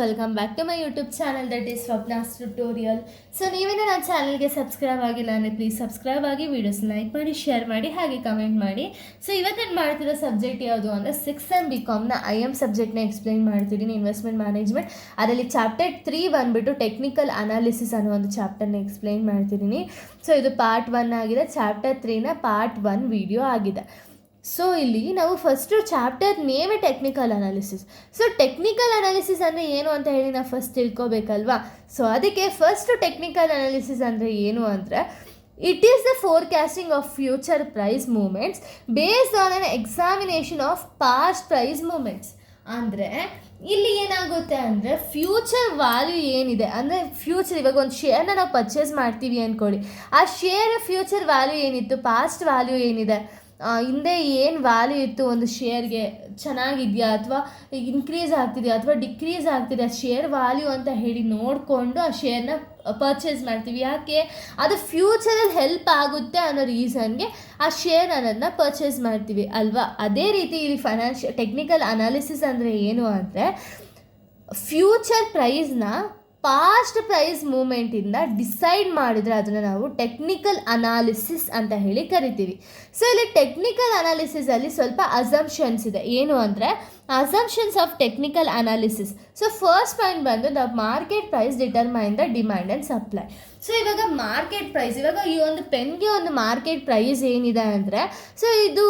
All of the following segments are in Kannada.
Welcome back to my YouTube channel that is Swapna's tutorial. So ನೀವೇನೇ ನನ್ನ ಚಾನಲ್ಗೆ ಸಬ್ಸ್ಕ್ರೈಬ್ ಆಗಿಲ್ಲ ಅಂದರೆ ಪ್ಲೀಸ್ ಸಬ್ಸ್ಕ್ರೈಬ್ ಆಗಿ, ವೀಡಿಯೋಸ್ ಲೈಕ್ ಮಾಡಿ, ಶೇರ್ ಮಾಡಿ, ಹಾಗೆ ಕಮೆಂಟ್ ಮಾಡಿ. ಸೊ ಇವತ್ತು ನಾನು ಮಾಡ್ತಿರೋ ಸಬ್ಜೆಕ್ಟ್ ಯಾವುದು ಅಂದರೆ 6th BComನ IM ಸಬ್ಜೆಕ್ಟ್ನ ಎಕ್ಸ್ಪ್ಲೈನ್ ಮಾಡ್ತಿದ್ದೀನಿ, ಇನ್ವೆಸ್ಟ್ಮೆಂಟ್ ಮ್ಯಾನೇಜ್ಮೆಂಟ್. ಅದರಲ್ಲಿ ಚಾಪ್ಟರ್ 3 ಬಂದುಬಿಟ್ಟು ಟೆಕ್ನಿಕಲ್ ಅನಾಲಿಸಿಸ್ ಅನ್ನೋ ಒಂದು ಚಾಪ್ಟರ್ನ ಎಕ್ಸ್ಪ್ಲೈನ್ ಮಾಡ್ತಿದ್ದೀನಿ. ಸೊ ಇದು ಪಾರ್ಟ್ 1 ಆಗಿದೆ, ಚಾಪ್ಟರ್ 3ನ ಪಾರ್ಟ್ 1 ವಿಡಿಯೋ ಆಗಿದೆ. ಸೊ ಇಲ್ಲಿ ನಾವು ಫಸ್ಟು ಚಾಪ್ಟರ್ ನೇಮೇ technical analysis. So technical analysis ಅಂದರೆ ಏನು ಅಂತ ಹೇಳಿ ನಾವು ಫಸ್ಟ್ ತಿಳ್ಕೊಬೇಕಲ್ವಾ. ಸೊ ಅದಕ್ಕೆ ಫಸ್ಟು ಟೆಕ್ನಿಕಲ್ ಅನಾಲಿಸಿಸ್ ಅಂದರೆ ಏನು ಅಂದರೆ, it is the forecasting of future price movements based on on examination of past price movements. ಅಂದರೆ ಇಲ್ಲಿ ಏನಾಗುತ್ತೆ ಅಂದರೆ ಫ್ಯೂಚರ್ ವ್ಯಾಲ್ಯೂ ಏನಿದೆ ಅಂದರೆ ಫ್ಯೂಚರ್, ಇವಾಗ ಒಂದು ಶೇರ್ನ ನಾವು ಪರ್ಚೇಸ್ ಮಾಡ್ತೀವಿ ಅಂದ್ಕೊಳ್ಳಿ, ಆ ಶೇರ್ ಫ್ಯೂಚರ್ ವ್ಯಾಲ್ಯೂ ಏನಿತ್ತು, ಪಾಸ್ಟ್ ವ್ಯಾಲ್ಯೂ ಏನಿದೆ, ಹಿಂದೆ ಏನು ವ್ಯಾಲ್ಯೂ ಇತ್ತು ಒಂದು ಶೇರ್ಗೆ, ಚೆನ್ನಾಗಿದೆಯಾ ಅಥವಾ ಇನ್ಕ್ರೀಸ್ ಆಗ್ತಿದೆಯಾ ಅಥವಾ ಡಿಕ್ರೀಸ್ ಆಗ್ತಿದೆಯಾ ಶೇರ್ ವ್ಯಾಲ್ಯೂ ಅಂತ ಹೇಳಿ ನೋಡಿಕೊಂಡು ಆ ಶೇರ್ನ ಪರ್ಚೇಸ್ ಮಾಡ್ತೀವಿ. ಯಾಕೆ? ಅದು ಫ್ಯೂಚರಲ್ಲಿ ಹೆಲ್ಪ್ ಆಗುತ್ತೆ ಅನ್ನೋ ರೀಸನ್ಗೆ ಆ ಶೇರ್ ಅನ್ನೋದನ್ನ ಪರ್ಚೇಸ್ ಮಾಡ್ತೀವಿ ಅಲ್ವಾ. ಅದೇ ರೀತಿ ಇಲ್ಲಿ ಟೆಕ್ನಿಕಲ್ ಅನಾಲಿಸಿಸ್ ಅಂದರೆ ಏನು ಅಂದರೆ, ಫ್ಯೂಚರ್ ಪ್ರೈಸ್ನ ಪಾಸ್ಟ್ ಪ್ರೈಸ್ ಮೂಮೆಂಟಿಂದ ಡಿಸೈಡ್ ಮಾಡಿದರೆ ಅದನ್ನು ನಾವು ಟೆಕ್ನಿಕಲ್ ಅನಾಲಿಸಿಸ್ ಅಂತ ಹೇಳಿ ಕರಿತೀವಿ. ಸೊ ಇಲ್ಲಿ ಟೆಕ್ನಿಕಲ್ ಅನಾಲಿಸಿಸಲ್ಲಿ ಸ್ವಲ್ಪ ಅಸಂಪ್ಷನ್ಸ್ ಇದೆ. ಏನು ಅಂದರೆ assumptions of technical analysis. So first point ಬಂದು the market price determine the demand and supply. So ಇವಾಗ ಮಾರ್ಕೆಟ್ ಪ್ರೈಸ್, ಇವಾಗ ಈ ಒಂದು ಪೆನ್ಗೆ ಒಂದು ಮಾರ್ಕೆಟ್ ಪ್ರೈಸ್ ಏನಿದೆ ಅಂದರೆ, ಸೊ ಇದು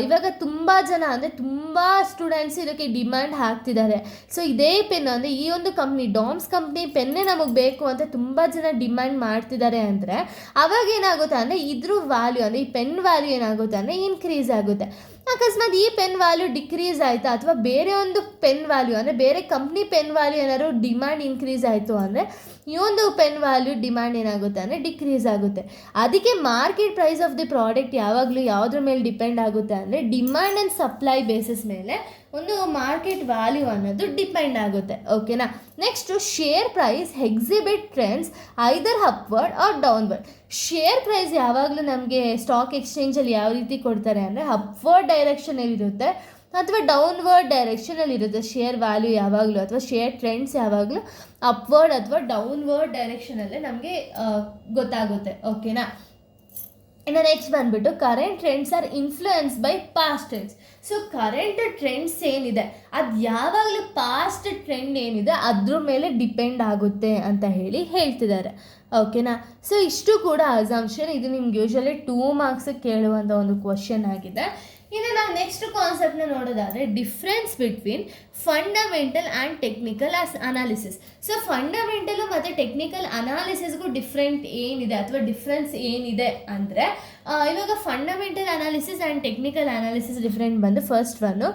ಇವಾಗ ತುಂಬ ಜನ ಅಂದರೆ ತುಂಬ ಸ್ಟೂಡೆಂಟ್ಸ್ ಇದಕ್ಕೆ ಡಿಮ್ಯಾಂಡ್ ಹಾಕ್ತಿದ್ದಾರೆ. ಸೊ ಇದೇ ಪೆನ್ ಅಂದರೆ ಈ ಒಂದು ಕಂಪ್ನಿ ಡಾಮ್ಸ್ ಕಂಪ್ನಿ ಪೆನ್ನೇ ನಮಗೆ ಬೇಕು ಅಂತ ತುಂಬ ಜನ ಡಿಮ್ಯಾಂಡ್ ಮಾಡ್ತಿದ್ದಾರೆ ಅಂದರೆ, ಅವಾಗ ಏನಾಗುತ್ತೆ ಅಂದರೆ ಇದ್ರ ವ್ಯಾಲ್ಯೂ ಅಂದರೆ ಈ ಪೆನ್ ವ್ಯಾಲ್ಯೂ ಏನಾಗುತ್ತೆ ಅಂದರೆ ಇನ್ಕ್ರೀಸ್ ಆಗುತ್ತೆ. ಅಕಸ್ಮಾತ್ ಈ ಪೆನ್ ವ್ಯಾಲ್ಯೂ ಡಿಕ್ರೀಸ್ ಆಯಿತಾ ಅಥವಾ ಬೇರೆ ಒಂದು ಪೆನ್ ವ್ಯಾಲ್ಯೂ ಅಂದರೆ ಬೇರೆ ಕಂಪ್ನಿ ಪೆನ್ ವ್ಯಾಲ್ಯೂ ಏನಾದ್ರು ಡಿಮ್ಯಾಂಡ್ ಇನ್ಕ್ರೀಸ್ ಆಯಿತು ಅಂದರೆ ಈ ಒಂದು ಪೆನ್ ವ್ಯಾಲ್ಯೂ ಡಿಮ್ಯಾಂಡ್ ಏನಾಗುತ್ತೆ ಅಂದರೆ ಡಿಕ್ರೀಸ್ ಆಗುತ್ತೆ. ಅದಕ್ಕೆ market price of the product ಯಾವಾಗಲೂ ಯಾವುದ್ರ ಮೇಲೆ ಡಿಪೆಂಡ್ ಆಗುತ್ತೆ ಅಂದರೆ ಡಿಮ್ಯಾಂಡ್ ಆ್ಯಂಡ್ ಸಪ್ಲೈ ಬೇಸಿಸ್ ಮೇಲೆ ಒಂದು ಮಾರ್ಕೆಟ್ ವ್ಯಾಲ್ಯೂ ಅನ್ನೋದು ಡಿಪೆಂಡ್ ಆಗುತ್ತೆ. ಓಕೆನಾ. Next share price exhibit trends either upward or downward. Share price ಯಾವಾಗಲೂ ನಮಗೆ ಸ್ಟಾಕ್ ಎಕ್ಸ್ಚೇಂಜಲ್ಲಿ ಯಾವ ರೀತಿ ಕೊಡ್ತಾರೆ ಅಂದರೆ ಅಪ್ವರ್ಡ್ ಡೈರೆಕ್ಷನಲ್ಲಿರುತ್ತೆ ಅಥವಾ ಡೌನ್ವರ್ಡ್ ಡೈರೆಕ್ಷನಲ್ಲಿರುತ್ತೆ ಶೇರ್ ವ್ಯಾಲ್ಯೂ ಯಾವಾಗಲೂ, ಅಥವಾ ಶೇರ್ ಟ್ರೆಂಡ್ಸ್ ಯಾವಾಗಲೂ ಅಪ್ವರ್ಡ್ ಅಥವಾ ಡೌನ್ವರ್ಡ್ ಡೈರೆಕ್ಷನಲ್ಲೇ ನಮಗೆ ಗೊತ್ತಾಗುತ್ತೆ. ಓಕೆನಾ. ಇನ್ನು ನೆಕ್ಸ್ಟ್ ಬಂದುಬಿಟ್ಟು current trends are influence by past trends. So current trends ಏನಿದೆ ಅದು ಯಾವಾಗಲೂ ಪಾಸ್ಟ್ ಟ್ರೆಂಡ್ ಏನಿದೆ ಅದ್ರ ಮೇಲೆ ಡಿಪೆಂಡ್ ಆಗುತ್ತೆ ಅಂತ ಹೇಳಿ ಹೇಳ್ತಿದ್ದಾರೆ. ಓಕೆನಾ. ಸೊ ಇಷ್ಟು ಕೂಡ ಅಸಂಪ್ಷನ್. ಇದು ನಿಮ್ಗೆ ಯೂಶ್ವಲಿ 2 ಮಾರ್ಕ್ಸಿಗೆ ಕೇಳುವಂಥ ಒಂದು ಕ್ವಶನ್ ಆಗಿದೆ. ಇನ್ನು ನಾವು ನೆಕ್ಸ್ಟ್ ಕಾನ್ಸೆಪ್ಟ್ನ ನೋಡೋದಾದರೆ difference between fundamental and technical analysis. So fundamental ಮತ್ತು ಟೆಕ್ನಿಕಲ್ ಅನಾಲಿಸಿಸ್ಗೂ ಡಿಫ್ರೆಂಟ್ ಏನಿದೆ ಅಥವಾ ಡಿಫ್ರೆನ್ಸ್ ಏನಿದೆ ಅಂದರೆ, ಇವಾಗ fundamental analysis and technical analysis different ಬಂದು first one,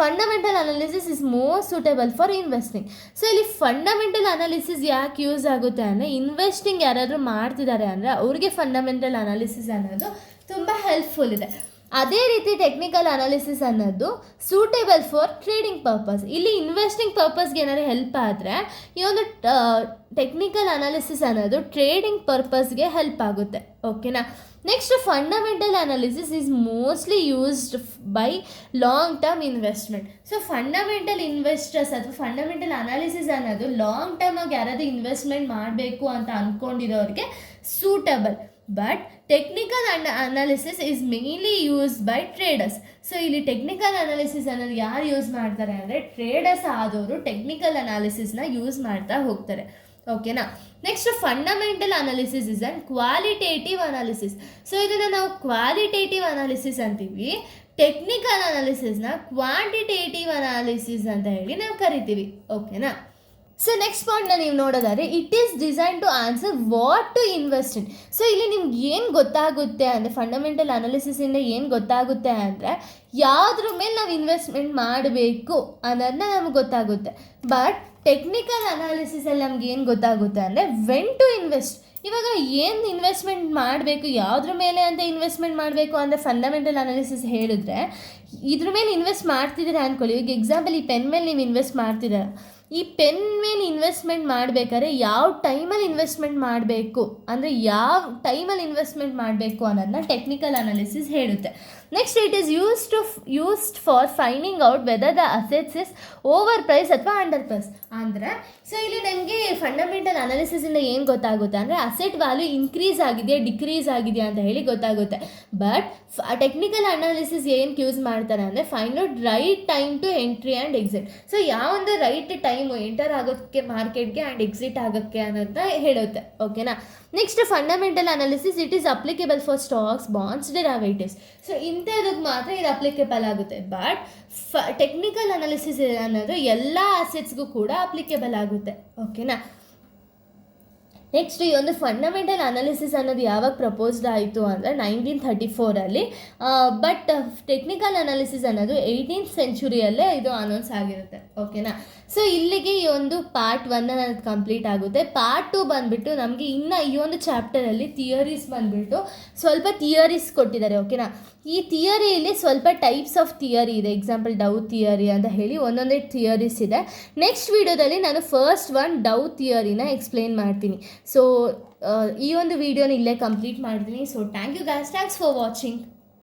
fundamental analysis is more suitable for investing. So ಇಲ್ಲಿ ಫಂಡಮೆಂಟಲ್ ಅನಾಲಿಸಿಸ್ ಯಾಕೆ ಯೂಸ್ ಆಗುತ್ತೆ ಅಂದರೆ, ಇನ್ವೆಸ್ಟಿಂಗ್ ಯಾರಾದರೂ ಮಾಡ್ತಿದ್ದಾರೆ ಅಂದರೆ ಅವ್ರಿಗೆ ಫಂಡಮೆಂಟಲ್ ಅನಾಲಿಸಿಸ್ ಅನ್ನೋದು ತುಂಬ ಹೆಲ್ಪ್ಫುಲ್ ಇದೆ. ಅದೇ ರೀತಿ ಟೆಕ್ನಿಕಲ್ ಅನಾಲಿಸಿಸ್ ಅನ್ನೋದು ಸೂಟೇಬಲ್ ಫಾರ್ ಟ್ರೇಡಿಂಗ್ ಪರ್ಪಸ್. ಇಲ್ಲಿ ಇನ್ವೆಸ್ಟಿಂಗ್ ಪರ್ಪಸ್ಗೆ ಏನಾದ್ರು ಹೆಲ್ಪ್ ಆದರೆ ಈ ಒಂದು ಟೆಕ್ನಿಕಲ್ ಅನಾಲಿಸಿಸ್ ಅನ್ನೋದು ಟ್ರೇಡಿಂಗ್ ಪರ್ಪಸ್ಗೆ ಹೆಲ್ಪ್ ಆಗುತ್ತೆ. ಓಕೆನಾ. Next fundamental analysis is mostly used by long term investment. So fundamental investors ಅಥವಾ ಫಂಡಮೆಂಟಲ್ ಅನಾಲಿಸಿಸ್ ಅನ್ನೋದು ಲಾಂಗ್ ಟರ್ಮ್ ಆಗಿ ಯಾರಾದರೂ ಇನ್ವೆಸ್ಟ್ಮೆಂಟ್ ಮಾಡಬೇಕು ಅಂತ ಅಂದ್ಕೊಂಡಿರೋರಿಗೆ suitable. But technical analysis is mainly used by traders. So ಇಲ್ಲಿ ಟೆಕ್ನಿಕಲ್ ಅನಾಲಿಸಿಸ್ ಅನ್ನೋದು ಯಾರು ಯೂಸ್ ಮಾಡ್ತಾರೆ ಅಂದರೆ ಟ್ರೇಡರ್ಸ್ ಆದವರು ಟೆಕ್ನಿಕಲ್ ಅನಾಲಿಸಿಸ್ನ ಯೂಸ್ ಮಾಡ್ತಾ ಹೋಗ್ತಾರೆ. ಓಕೆನಾ. Next fundamental analysis is and qualitative analysis. So ಇದನ್ನು ನಾವು ಕ್ವಾಲಿಟೇಟಿವ್ ಅನಾಲಿಸಿಸ್ ಅಂತೀವಿ, ಟೆಕ್ನಿಕಲ್ ಅನಾಲಿಸಿಸ್ನ ಕ್ವಾಂಟಿಟೇಟಿವ್ ಅನಾಲಿಸಿಸ್ ಅಂತ ಹೇಳಿ ನಾವು ಕರಿತೀವಿ. ಓಕೆನಾ. ಸೊ ನೆಕ್ಸ್ಟ್ ಪಾಯಿಂಟ್ನ ನೀವು ನೋಡೋದಾದರೆ it is design to answer what to invest in. So ಇಲ್ಲಿ ನಿಮ್ಗೆ ಏನು ಗೊತ್ತಾಗುತ್ತೆ ಅಂದರೆ ಫಂಡಮೆಂಟಲ್ ಅನಾಲಿಸಿಸಿಂದ ಏನು ಗೊತ್ತಾಗುತ್ತೆ ಅಂದರೆ ಯಾವುದ್ರ ಮೇಲೆ ನಾವು ಇನ್ವೆಸ್ಟ್ಮೆಂಟ್ ಮಾಡಬೇಕು ಅನ್ನೋದನ್ನ ನಮ್ಗೆ ಗೊತ್ತಾಗುತ್ತೆ. ಬಟ್ ಟೆಕ್ನಿಕಲ್ ಅನಾಲಿಸಿಸಲ್ಲಿ ನಮ್ಗೆ ಏನು ಗೊತ್ತಾಗುತ್ತೆ ಅಂದರೆ ವೆನ್ ಟು ಇನ್ವೆಸ್ಟ್. ಇವಾಗ ಏನು ಇನ್ವೆಸ್ಟ್ಮೆಂಟ್ ಮಾಡಬೇಕು, ಯಾವುದ್ರ ಮೇಲೆ ಅಂತ ಇನ್ವೆಸ್ಟ್ಮೆಂಟ್ ಮಾಡಬೇಕು ಅಂದರೆ ಫಂಡಮೆಂಟಲ್ ಅನಾಲಿಸಿಸ್ ಹೇಳಿದ್ರೆ ಇದ್ರ ಮೇಲೆ ಇನ್ವೆಸ್ಟ್ ಮಾಡ್ತಿದ್ದೀರಾ ಅಂದ್ಕೊಳ್ಳಿ. ಈಗ ಎಕ್ಸಾಂಪಲ್ ಈ ಪೆನ್ ಮೇಲೆ ನೀವು ಇನ್ವೆಸ್ಟ್ ಮಾಡ್ತಿದ್ದೀರಾ, ಈ ಪೆನ್ ಮೇಲೆ ಇನ್ವೆಸ್ಟ್ಮೆಂಟ್ ಮಾಡಬೇಕಾದ್ರೆ ಯಾವ ಟೈಮಲ್ಲಿ ಇನ್ವೆಸ್ಟ್ಮೆಂಟ್ ಮಾಡಬೇಕು, ಅಂದರೆ ಯಾವ ಟೈಮಲ್ಲಿ ಇನ್ವೆಸ್ಟ್ಮೆಂಟ್ ಮಾಡಬೇಕು ಅನ್ನೋದನ್ನ ಟೆಕ್ನಿಕಲ್ ಅನಾಲಿಸಿಸ್ ಹೇಳುತ್ತೆ. Next it is used for finding out whether the assets is over price ಅಥವಾ ಅಂಡರ್ ಪ್ರೈಸ್. ಅಂದರೆ ಸೊ ಇಲ್ಲಿ ನನಗೆ ಫಂಡಮೆಂಟಲ್ ಅನಾಲಿಸಿಸಿಂದ ಏನು ಗೊತ್ತಾಗುತ್ತೆ ಅಂದರೆ ಅಸೆಟ್ ವ್ಯಾಲ್ಯೂ ಇನ್ಕ್ರೀಸ್ ಆಗಿದೆಯಾ ಡಿಕ್ರೀಸ್ ಆಗಿದೆಯಾ ಅಂತ ಹೇಳಿ ಗೊತ್ತಾಗುತ್ತೆ. ಬಟ್ ಟೆಕ್ನಿಕಲ್ ಅನಾಲಿಸಿಸ್ ಏನಕ್ಕೆ ಯೂಸ್ ಮಾಡ್ತಾರೆ ಅಂದರೆ find out right time to entry and exit. So ಯಾವೊಂದು ರೈಟ್ ಟೈಮು ಎಂಟರ್ ಆಗೋಕ್ಕೆ ಮಾರ್ಕೆಟ್ಗೆ ಆ್ಯಂಡ್ ಎಕ್ಸಿಟ್ ಆಗೋಕ್ಕೆ ಅನ್ನೋದನ್ನ ಹೇಳುತ್ತೆ. ಓಕೆನಾ. Next fundamental analysis it is applicable for stocks, bonds, derivatives. So ಇಂಥದಕ್ಕೆ ಮಾತ್ರ ಇದು ಅಪ್ಲಿಕೇಬಲ್ ಆಗುತ್ತೆ. ಬಟ್ ಟೆಕ್ನಿಕಲ್ ಅನಾಲಿಸಿಸ್ ಅನ್ನೋದು ಎಲ್ಲ ಅಸೆಟ್ಸ್ಗೂ ಕೂಡ ಅಪ್ಲಿಕೇಬಲ್ ಆಗುತ್ತೆ. ಓಕೆನಾ. ನೆಕ್ಸ್ಟ್ ಈ ಒಂದು ಫಂಡಮೆಂಟಲ್ ಅನಾಲಿಸಿಸ್ ಅನ್ನೋದು ಯಾವಾಗ ಪ್ರಪೋಸ್ಡ್ ಆಯಿತು ಅಂದರೆ 1934 ಬಟ್ ಟೆಕ್ನಿಕಲ್ ಅನಾಲಿಸಿಸ್ ಅನ್ನೋದು 18th ಸೆಂಚುರಿಯಲ್ಲೇ ಇದು ಅನೌನ್ಸ್ ಆಗಿರುತ್ತೆ. ಓಕೆನಾ. ಸೊ ಇಲ್ಲಿಗೆ ಈ ಒಂದು ಪಾರ್ಟ್ 1 ಅನ್ನೋದು ಕಂಪ್ಲೀಟ್ ಆಗುತ್ತೆ. ಪಾರ್ಟ್ 2 ಬಂದುಬಿಟ್ಟು ನಮಗೆ ಇನ್ನು ಈ ಒಂದು ಚಾಪ್ಟರಲ್ಲಿ ಥಿಯರೀಸ್ ಬಂದುಬಿಟ್ಟು ಸ್ವಲ್ಪ ಥಿಯರೀಸ್ ಕೊಟ್ಟಿದ್ದಾರೆ. ಓಕೆನಾ. ಈ ಥಿಯರಿಯಲ್ಲಿ ಸ್ವಲ್ಪ ಟೈಪ್ಸ್ ಆಫ್ ಥಿಯರಿ ಇದೆ. ಎಕ್ಸಾಂಪಲ್ ಡೌ ಥಿಯರಿ ಅಂತ ಹೇಳಿ ಒಂದೊಂದೇ ಥಿಯರೀಸ್ ಇದೆ. ನೆಕ್ಸ್ಟ್ ವಿಡಿಯೋದಲ್ಲಿ ನಾನು ಫಸ್ಟ್ ಡೌ ಥಿಯರಿನ ಎಕ್ಸ್ಪ್ಲೇನ್ ಮಾಡ್ತೀನಿ. ಸೊ ಈ ಒಂದು ವಿಡಿಯೋನ ಇಲ್ಲೇ ಕಂಪ್ಲೀಟ್ ಮಾಡ್ತೀನಿ. So thank you guys, thanks for watching.